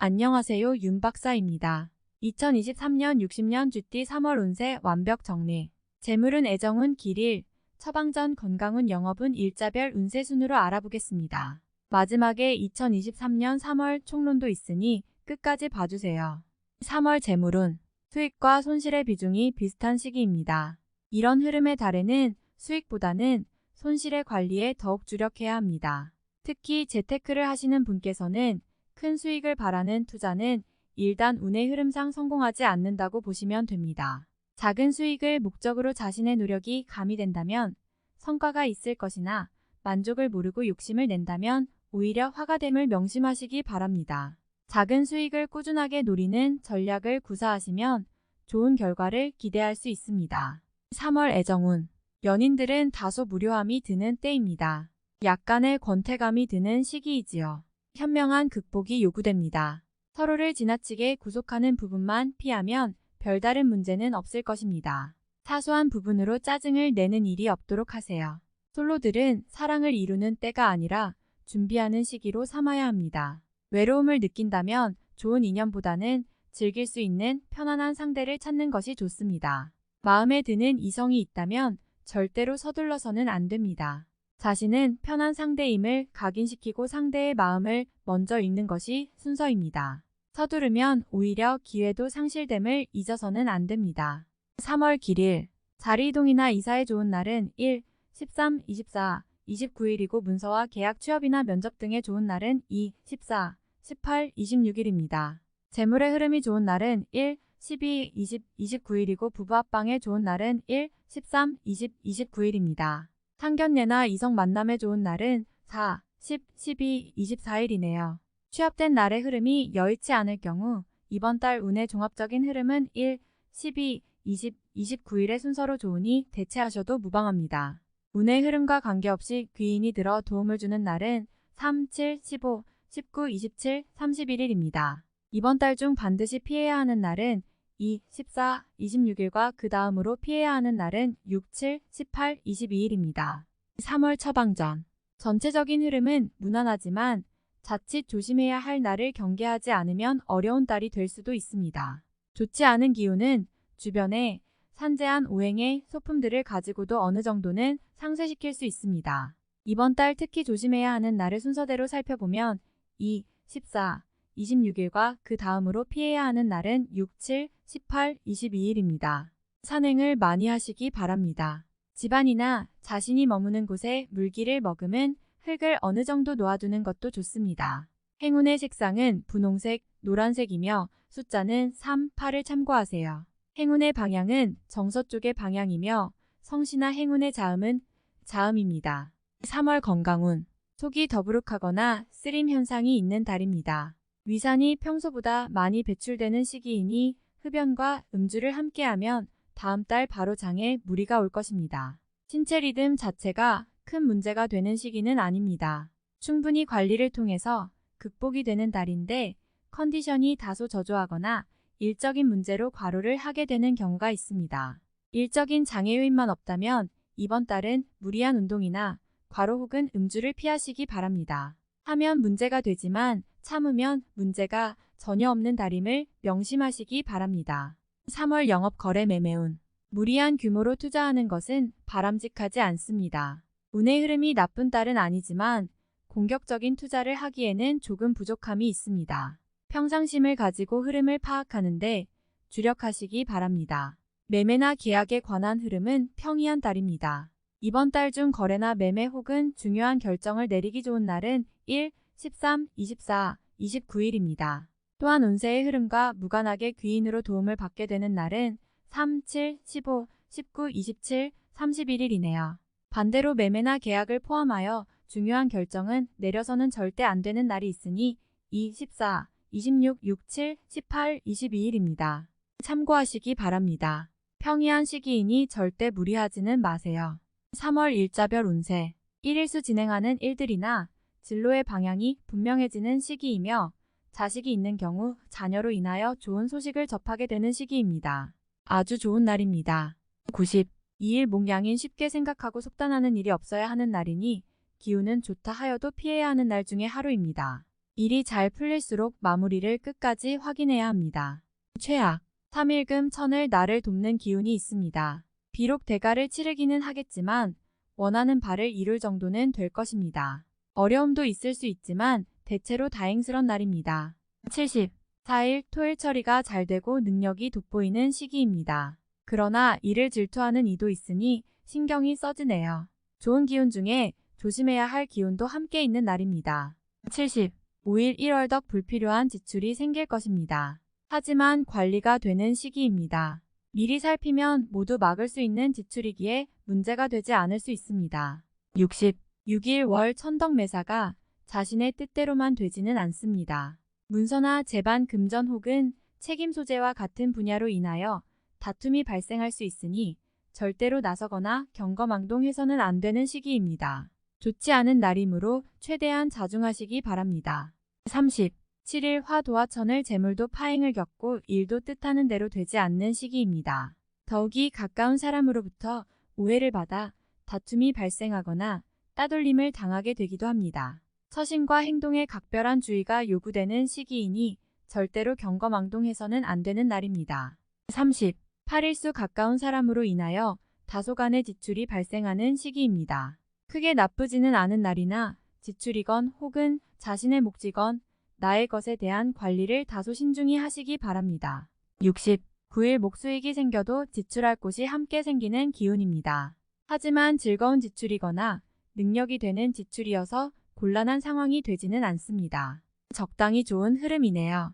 안녕하세요, 윤 박사입니다. 2023년 60년 쥐띠 3월 운세 완벽 정리. 재물운 애정운 길일, 처방전 건강운 영업운 일자별 운세 순으로 알아보겠습니다. 마지막에 2023년 3월 총론도 있으니 끝까지 봐주세요. 3월 재물운, 수익과 손실의 비중이 비슷한 시기입니다. 이런 흐름의 달에는 수익보다는 손실의 관리에 더욱 주력해야 합니다. 특히 재테크를 하시는 분께서는 큰 수익을 바라는 투자는 일단 운의 흐름상 성공하지 않는다고 보시면 됩니다. 작은 수익을 목적으로 자신의 노력이 가미된다면 성과가 있을 것이나 만족을 모르고 욕심을 낸다면 오히려 화가됨을 명심하시기 바랍니다. 작은 수익을 꾸준하게 노리는 전략을 구사하시면 좋은 결과를 기대할 수 있습니다. 3월 애정운, 연인들은 다소 무료함이 드는 때입니다. 약간의 권태감이 드는 시기이지요. 현명한 극복이 요구됩니다. 서로를 지나치게 구속하는 부분만 피하면 별다른 문제는 없을 것입니다. 사소한 부분으로 짜증을 내는 일이 없도록 하세요. 솔로들은 사랑을 이루는 때가 아니라 준비하는 시기로 삼아야 합니다. 외로움을 느낀다면 좋은 인연보다는 즐길 수 있는 편안한 상대를 찾는 것이 좋습니다. 마음에 드는 이성이 있다면 절대로 서둘러서는 안 됩니다. 자신은 편한 상대임을 각인시키고 상대의 마음을 먼저 읽는 것이 순서입니다. 서두르면 오히려 기회도 상실됨을 잊어서는 안 됩니다. 3월 길일, 자리이동이나 이사에 좋은 날은 1, 13, 24, 29일이고 문서와 계약 취업이나 면접 등에 좋은 날은 2, 14, 18, 26일입니다. 재물의 흐름이 좋은 날은 1, 12, 20, 29일이고 부부 합방에 좋은 날은 1, 13, 20, 29일입니다. 상견례나 이성 만남에 좋은 날은 4, 10, 12, 24일이네요. 취업된 날의 흐름이 여의치 않을 경우 이번 달 운의 종합적인 흐름은 1, 12, 20, 29일의 순서로 좋으니 대체하셔도 무방합니다. 운의 흐름과 관계없이 귀인이 들어 도움을 주는 날은 3, 7, 15, 19, 27, 31일입니다. 이번 달 중 반드시 피해야 하는 날은 2, 14, 26일과 그 다음으로 피해야 하는 날은 6, 7, 18, 22일입니다. 3월 처방전. 전체적인 흐름은 무난하지만 자칫 조심해야 할 날을 경계하지 않으면 어려운 달이 될 수도 있습니다. 좋지 않은 기운은 주변에 산재한 오행의 소품들을 가지고도 어느 정도는 상쇄시킬 수 있습니다. 이번 달 특히 조심해야 하는 날을 순서대로 살펴보면 2, 14, 26일과 그 다음으로 피해야 하는 날은 6, 7, 18, 22일입니다. 산행을 많이 하시기 바랍니다. 집안이나 자신이 머무는 곳에 물기를 머금은 흙을 어느 정도 놓아두는 것도 좋습니다. 행운의 색상은 분홍색, 노란색이며 숫자는 3, 8을 참고하세요. 행운의 방향은 정서쪽의 방향이며 성시나 행운의 자음은 자음입니다. 3월 건강운. 속이 더부룩하거나 쓰림 현상이 있는 달입니다. 위산이 평소보다 많이 배출되는 시기이니 흡연과 음주를 함께하면 다음 달 바로 장에 무리가 올 것입니다. 신체 리듬 자체가 큰 문제가 되는 시기는 아닙니다. 충분히 관리를 통해서 극복이 되는 달인데 컨디션이 다소 저조하거나 일적인 문제로 과로를 하게 되는 경우가 있습니다. 일적인 장애 요인만 없다면 이번 달은 무리한 운동이나 과로 혹은 음주를 피하시기 바랍니다. 하면 문제가 되지만 참으면 문제가 전혀 없는 달임을 명심하시기 바랍니다. 3월 영업 거래 매매운. 무리한 규모로 투자하는 것은 바람직하지 않습니다. 운의 흐름이 나쁜 달은 아니지만 공격적인 투자를 하기에는 조금 부족함이 있습니다. 평상심을 가지고 흐름을 파악하는데 주력하시기 바랍니다. 매매나 계약에 관한 흐름은 평이한 달입니다. 이번 달 중 거래나 매매 혹은 중요한 결정을 내리기 좋은 날은 1, 13, 24, 29일입니다. 또한 운세의 흐름과 무관하게 귀인으로 도움을 받게 되는 날은 3, 7, 15, 19, 27, 31일이네요. 반대로 매매나 계약을 포함하여 중요한 결정은 내려서는 절대 안 되는 날이 있으니 2, 14, 26, 6, 7, 18, 22일입니다. 참고하시기 바랍니다. 평이한 시기이니 절대 무리하지는 마세요. 3월 일자별 운세. 1일수 진행하는 일들이나 진로의 방향이 분명해지는 시기이며 자식이 있는 경우 자녀로 인하여 좋은 소식을 접하게 되는 시기입니다. 아주 좋은 날입니다. 92일 목양인 쉽게 생각하고 속단하는 일이 없어야 하는 날이니 기운은 좋다 하여도 피해야 하는 날 중에 하루입니다. 일이 잘 풀릴수록 마무리를 끝까지 확인해야 합니다. 최악. 3일금 천을 나를 돕는 기운이 있습니다. 비록 대가를 치르기는 하겠지만 원하는 바를 이룰 정도는 될 것입니다. 어려움도 있을 수 있지만 대체로 다행스런 날입니다. 74일 토일 처리가 잘 되고 능력이 돋보이는 시기입니다. 그러나 일을 질투하는 이도 있으니 신경이 써지네요. 좋은 기운 중에 조심해야 할 기운도 함께 있는 날입니다. 75일 1월덕 불필요한 지출이 생길 것입니다. 하지만 관리가 되는 시기입니다. 미리 살피면 모두 막을 수 있는 지출이기에 문제가 되지 않을 수 있습니다. 66일 월 천덕 매사가 자신의 뜻대로만 되지는 않습니다. 문서나 재반 금전 혹은 책임 소재와 같은 분야로 인하여 다툼이 발생할 수 있으니 절대로 나서거나 경거망동해서는 안 되는 시기입니다. 좋지 않은 날이므로 최대한 자중하시기 바랍니다. 37일 화도화천을 재물도 파행을 겪고 일도 뜻하는 대로 되지 않는 시기입니다. 더욱이 가까운 사람으로부터 오해를 받아 다툼이 발생하거나 따돌림을 당하게 되기도 합니다. 처신과 행동에 각별한 주의가 요구되는 시기이니 절대로 경거망동해서는 안 되는 날입니다. 38일수 가까운 사람으로 인하여 다소간의 지출이 발생하는 시기입니다. 크게 나쁘지는 않은 날이나 지출이건 혹은 자신의 몫이건 나의 것에 대한 관리를 다소 신중히 하시기 바랍니다. 69일 목수익이 생겨도 지출할 곳이 함께 생기는 기운입니다. 하지만 즐거운 지출이거나 능력이 되는 지출이어서 곤란한 상황이 되지는 않습니다. 적당히 좋은 흐름이네요.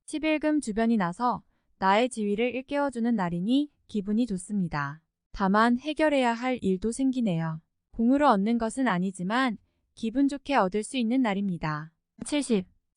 11금 주변이 나서 나의 지위를 일깨워주는 날이니 기분이 좋습니다. 다만 해결해야 할 일도 생기네요. 공으로 얻는 것은 아니지만 기분 좋게 얻을 수 있는 날입니다.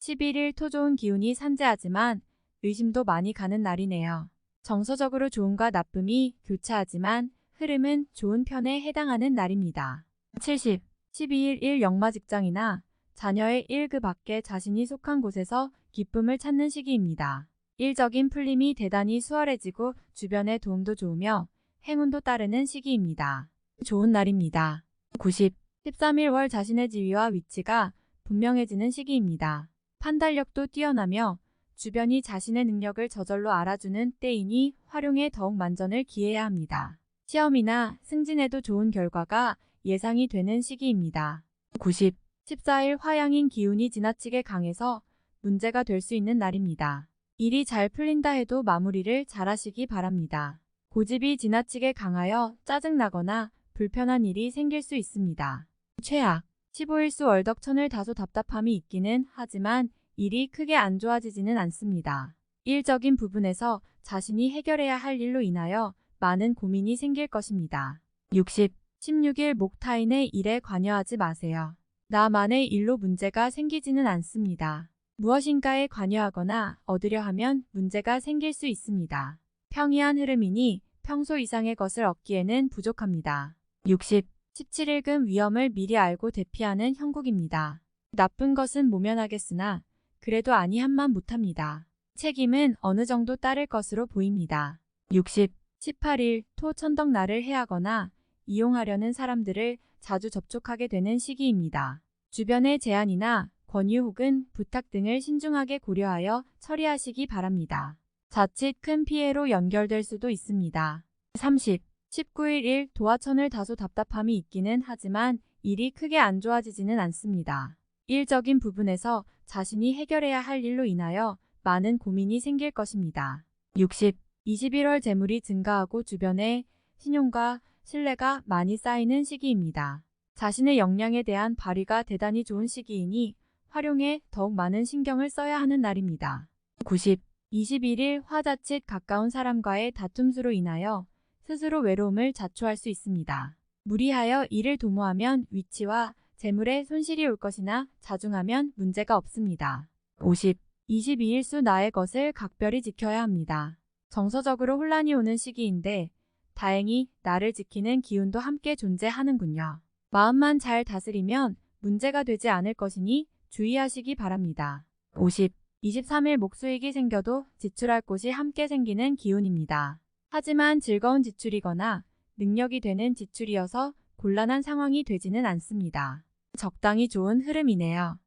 11일 토 좋은 기운이 산재하지만 의심도 많이 가는 날이네요. 정서적으로 좋음과 나쁨이 교차하지만 흐름은 좋은 편에 해당하는 날입니다. 12일 일역마 직장이나 자녀의 일 그 밖에 자신이 속한 곳에서 기쁨을 찾는 시기입니다. 일적인 풀림이 대단히 수월해지고 주변의 도움도 좋으며 행운도 따르는 시기입니다. 좋은 날입니다. 13일 월 자신의 지위와 위치가 분명해지는 시기입니다. 판단력도 뛰어나며 주변이 자신의 능력을 저절로 알아주는 때이니 활용에 더욱 만전을 기해야 합니다. 시험이나 승진에도 좋은 결과가 예상이 되는 시기입니다. 14일 화양인 기운이 지나치게 강해서 문제가 될 수 있는 날입니다. 일이 잘 풀린다 해도 마무리를 잘하시기 바랍니다. 고집이 지나치게 강하여 짜증나거나 불편한 일이 생길 수 있습니다. 최악. 15일수 월덕천을 다소 답답함이 있기는 하지만 일이 크게 안 좋아지지는 않습니다. 일적인 부분에서 자신이 해결해야 할 일로 인하여 많은 고민이 생길 것입니다. 16일 목타인의 일에 관여하지 마세요. 나만의 일로 문제가 생기지는 않습니다. 무엇인가에 관여하거나 얻으려 하면 문제가 생길 수 있습니다. 평이한 흐름이니 평소 이상의 것을 얻기에는 부족합니다. 17일금 위험을 미리 알고 대피하는 형국입니다. 나쁜 것은 모면하겠으나 그래도 아니한만 못합니다. 책임은 어느 정도 따를 것으로 보입니다. 18일 토 천덕날을 해하거나 이용하려는 사람들을 자주 접촉하게 되는 시기입니다. 주변의 제안이나 권유 혹은 부탁 등을 신중하게 고려하여 처리하시기 바랍니다. 자칫 큰 피해로 연결될 수도 있습니다. 19일 일 도화천을 다소 답답함이 있기는 하지만 일이 크게 안 좋아지지는 않습니다. 일적인 부분에서 자신이 해결해야 할 일로 인하여 많은 고민이 생길 것입니다. 21월 재물이 증가하고 주변에 신용과 신뢰가 많이 쌓이는 시기입니다. 자신의 역량에 대한 발휘가 대단히 좋은 시기이니 활용에 더욱 많은 신경을 써야 하는 날입니다. 21일 화자칫 가까운 사람과의 다툼수로 인하여 스스로 외로움을 자초할 수 있습니다. 무리하여 일을 도모하면 위치와 재물에 손실이 올 것이나 자중하면 문제가 없습니다. 22일수 나의 것을 각별히 지켜야 합니다. 정서적으로 혼란이 오는 시기인데 다행히 나를 지키는 기운도 함께 존재하는군요. 마음만 잘 다스리면 문제가 되지 않을 것이니 주의하시기 바랍니다. 23일 목수익이 생겨도 지출할 곳이 함께 생기는 기운입니다. 하지만 즐거운 지출이거나 능력이 되는 지출이어서 곤란한 상황이 되지는 않습니다. 적당히 좋은 흐름이네요.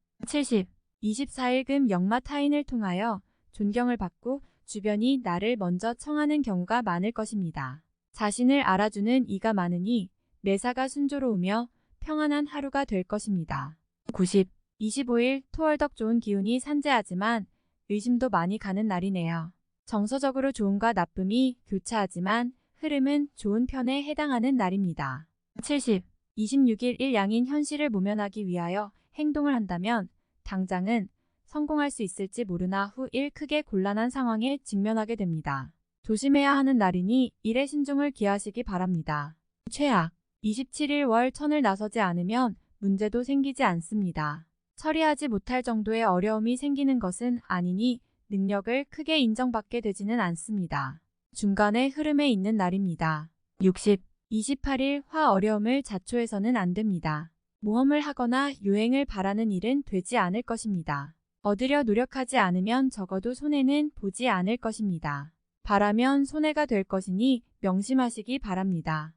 24일금 역마 타인을 통하여 존경을 받고 주변이 나를 먼저 청하는 경우가 많을 것입니다. 자신을 알아주는 이가 많으니 매사가 순조로우며 평안한 하루가 될 것입니다. 25일 토월덕 좋은 기운이 산재하지만 의심도 많이 가는 날이네요. 정서적으로 좋음과 나쁨이 교차하지만 흐름은 좋은 편에 해당하는 날입니다. 26일 일양인 현실을 모면하기 위하여 행동을 한다면 당장은 성공할 수 있을지 모르나 후 일 크게 곤란한 상황에 직면하게 됩니다. 조심해야 하는 날이니 일에 신중을 기하시기 바랍니다. 최악 27일 월 천을 나서지 않으면 문제도 생기지 않습니다. 처리하지 못할 정도의 어려움이 생기는 것은 아니니 능력을 크게 인정받게 되지는 않습니다. 중간의 흐름에 있는 날입니다. 28일 화 어려움을 자초해서는 안 됩니다. 모험을 하거나 유행을 바라는 일은 되지 않을 것입니다. 얻으려 노력하지 않으면 적어도 손해는 보지 않을 것입니다. 바라면 손해가 될 것이니 명심하시기 바랍니다.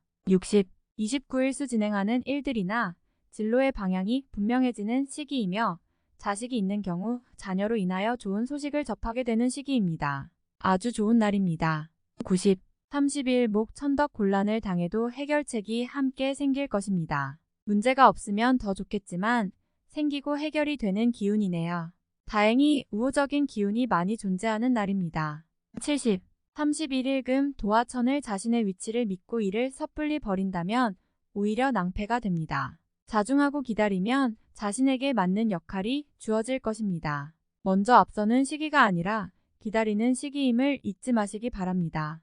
29일 수 진행하는 일들이나 진로의 방향이 분명해지는 시기이며 자식이 있는 경우 자녀로 인하여 좋은 소식을 접하게 되는 시기입니다. 아주 좋은 날입니다. 30일 목 천덕 곤란을 당해도 해결책이 함께 생길 것입니다. 문제가 없으면 더 좋겠지만 생기고 해결이 되는 기운이네요. 다행히 우호적인 기운이 많이 존재하는 날입니다. 31일금 도화천을 자신의 위치를 믿고 이를 섣불리 버린다면 오히려 낭패가 됩니다. 자중하고 기다리면 자신에게 맞는 역할이 주어질 것입니다. 먼저 앞서는 시기가 아니라 기다리는 시기임을 잊지 마시기 바랍니다.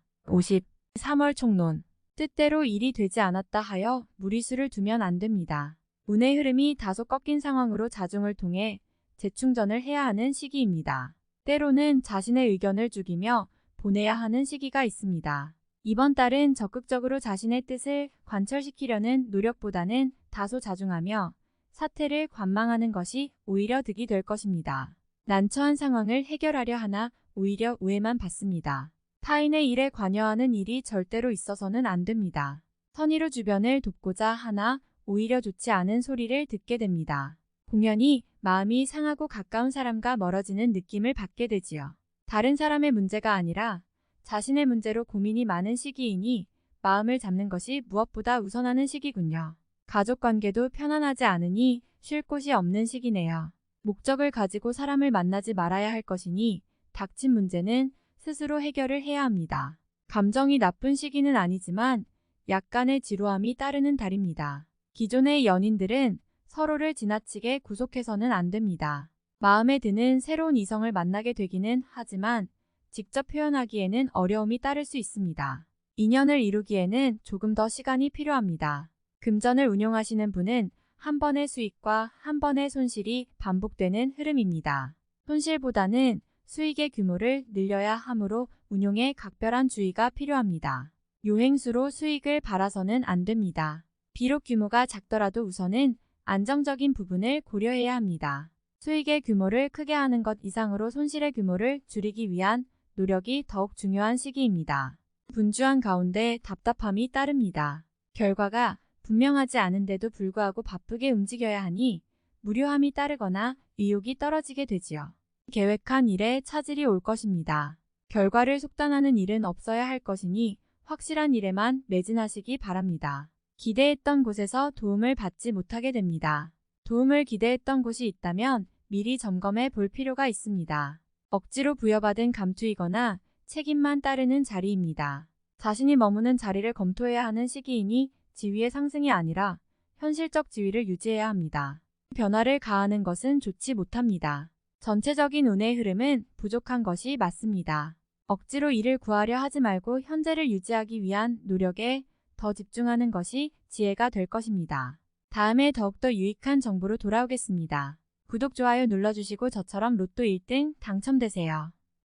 3월 총론 뜻대로 일이 되지 않았다 하여 무리수를 두면 안 됩니다. 운의 흐름이 다소 꺾인 상황으로 자중을 통해 재충전을 해야 하는 시기입니다. 때로는 자신의 의견을 죽이며 보내야 하는 시기가 있습니다. 이번 달은 적극적으로 자신의 뜻을 관철시키려는 노력보다는 다소 자중하며 사태를 관망하는 것이 오히려 득이 될 것입니다. 난처한 상황을 해결하려 하나 오히려 오해만 받습니다. 타인의 일에 관여하는 일이 절대로 있어서는 안 됩니다. 선의로 주변을 돕고자 하나 오히려 좋지 않은 소리를 듣게 됩니다. 공연히 마음이 상하고 가까운 사람과 멀어지는 느낌을 받게 되지요. 다른 사람의 문제가 아니라 자신의 문제로 고민이 많은 시기이니 마음을 잡는 것이 무엇보다 우선하는 시기군요. 가족관계도 편안하지 않으니 쉴 곳이 없는 시기네요. 목적을 가지고 사람을 만나지 말아야 할 것이니 닥친 문제는 스스로 해결을 해야 합니다. 감정이 나쁜 시기는 아니지만 약간의 지루함이 따르는 달입니다. 기존의 연인들은 서로를 지나치게 구속해서는 안 됩니다. 마음에 드는 새로운 이성을 만나게 되기는 하지만 직접 표현하기에는 어려움이 따를 수 있습니다. 인연을 이루기에는 조금 더 시간이 필요합니다. 금전을 운용하시는 분은 한 번의 수익과 한 번의 손실이 반복되는 흐름입니다. 손실보다는 수익의 규모를 늘려야 하므로 운용에 각별한 주의가 필요합니다. 요행수로 수익을 바라서는 안 됩니다. 비록 규모가 작더라도 우선은 안정적인 부분을 고려해야 합니다. 수익의 규모를 크게 하는 것 이상으로 손실의 규모를 줄이기 위한 노력이 더욱 중요한 시기입니다. 분주한 가운데 답답함이 따릅니다. 결과가 분명하지 않은데도 불구하고 바쁘게 움직여야 하니 무료함이 따르거나 의욕이 떨어지게 되지요. 계획한 일에 차질이 올 것입니다. 결과를 속단하는 일은 없어야 할 것이니 확실한 일에만 매진하시기 바랍니다. 기대했던 곳에서 도움을 받지 못하게 됩니다. 도움을 기대했던 곳이 있다면 미리 점검해 볼 필요가 있습니다. 억지로 부여받은 감투이거나 책임만 따르는 자리입니다. 자신이 머무는 자리를 검토해야 하는 시기이니 지위의 상승이 아니라 현실적 지위를 유지해야 합니다. 변화를 가하는 것은 좋지 못합니다. 전체적인 운의 흐름은 부족한 것이 맞습니다. 억지로 일을 구하려 하지 말고 현재를 유지하기 위한 노력에 더 집중하는 것이 지혜가 될 것입니다. 다음에 더욱더 유익한 정보로 돌아오겠습니다. 구독, 좋아요 눌러주시고 저처럼 로또 1등 당첨되세요.